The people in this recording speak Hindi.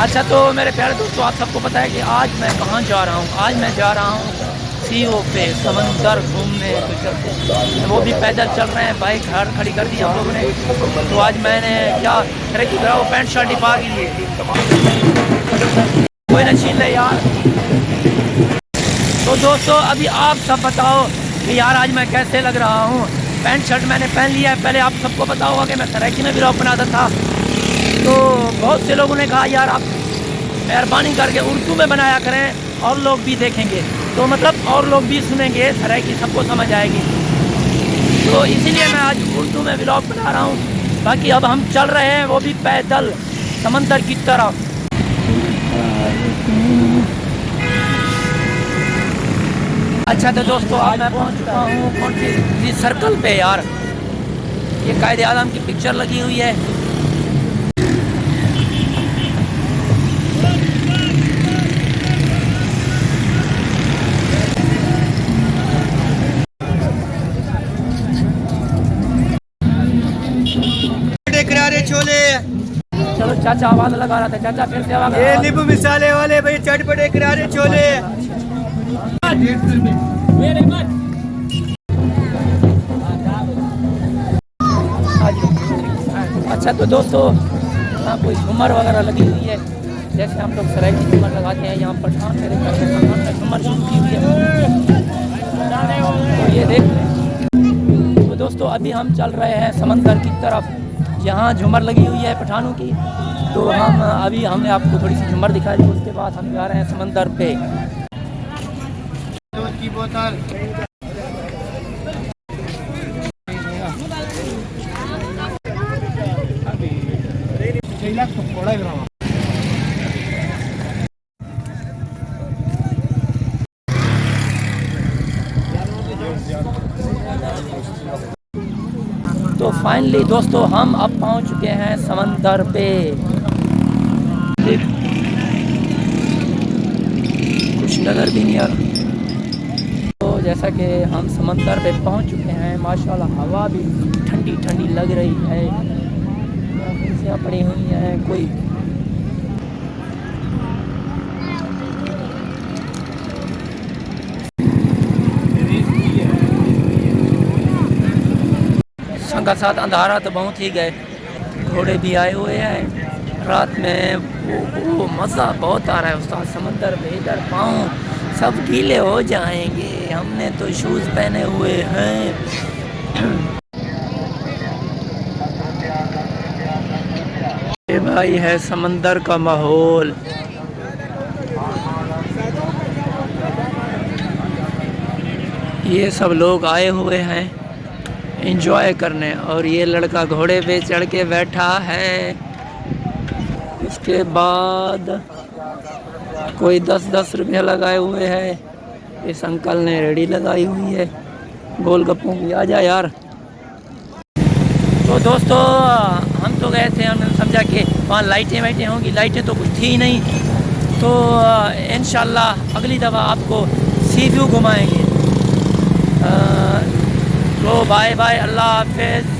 अच्छा तो मेरे प्यारे दोस्तों, आप सबको पता है कि आज मैं कहाँ जा रहा हूँ। आज मैं जा रहा हूँ सीओ पे समंदर घूमने। तो चलते, वो भी पैदल चल रहे हैं, बाइक घर खड़ी कर दी हम लोगों ने। तो आज मैंने क्या अरे की तरह वो पैंट शर्ट ही पा ली कोई ना छीन ले यार। तो दोस्तों अभी आप सब बताओ कि यार आज मैं कैसे लग रहा हूँ। पैंट शर्ट मैंने पहन लिया है। पहले आप सबको पता होगा कि मैं सराइकी में ब्लॉग बनाता था, तो बहुत से लोगों ने कहा यार आप मेहरबानी करके उर्दू में बनाया करें और लोग भी देखेंगे, तो मतलब और लोग भी सुनेंगे, सराइकी सबको समझ आएगी। तो इसीलिए मैं आज उर्दू में ब्लॉग बना रहा हूँ। बाकी अब हम चल रहे हैं वो भी पैदल समंदर की तरफ। अच्छा तो दोस्तों आज मैं पहुँच चुका हूँ कौन सी सर्कल पे यार। ये कायदे आज़म की पिक्चर लगी हुई है। करारे छोले। चलो चाचा आवाज लगा रहा था, चाचा फिर से आवाज। ये नींबू मिसाले वाले भाई, चटपटे करारे छोले। अच्छा तो दोस्तों यहाँ कोई झूमर वगैरह लगी हुई है, जैसे हम लोग सराइकी झूमर लगाते हैं। यहाँ पठान मेरे पठान में झूमर शुरू की हुई है, तो ये देख। तो दोस्तों अभी हम चल रहे हैं समंदर की तरफ, यहाँ झूमर लगी हुई है पठानों की। तो हमने आपको थोड़ी सी झूमर दिखाई दी, उसके बाद हम जा रहे हैं समंदर पे। की बोतल तो फाइनली दोस्तों हम अब पहुंच चुके हैं समंदर पे। कुछ नज़र भी नहीं आ रहा। तो जैसा कि हम समंदर पे पहुंच चुके हैं, माशाल्लाह हवा भी ठंडी ठंडी लग रही है। कुर्सियाँ पड़ी हुई हैं, कोई संग साथ अंधारा तो बहुत ही गए। घोड़े भी आए हुए हैं रात में। वो मज़ा बहुत आ रहा है उस्ताद। समंदर में इधर पाँव सब गीले हो जाएंगे, हमने तो शूज़ पहने हुए हैं। ये भाई है समंदर का माहौल। ये सब लोग आए हुए हैं एंजॉय करने, और ये लड़का घोड़े पे चढ़ के बैठा है। इसके बाद कोई 10-10 रुपया लगाए हुए हैं। इस अंकल ने रेडी लगाई हुई है गोलगप्पों की। आ जा यार। तो दोस्तों हम तो गए थे, हमने समझा कि वहाँ लाइटें वाइटें होंगी, लाइटें तो कुछ थी ही नहीं। तो इंशाल्लाह अगली दफ़ा आपको सी व्यू घुमाएंगे। तो बाय बाय, अल्लाह हाफिज़।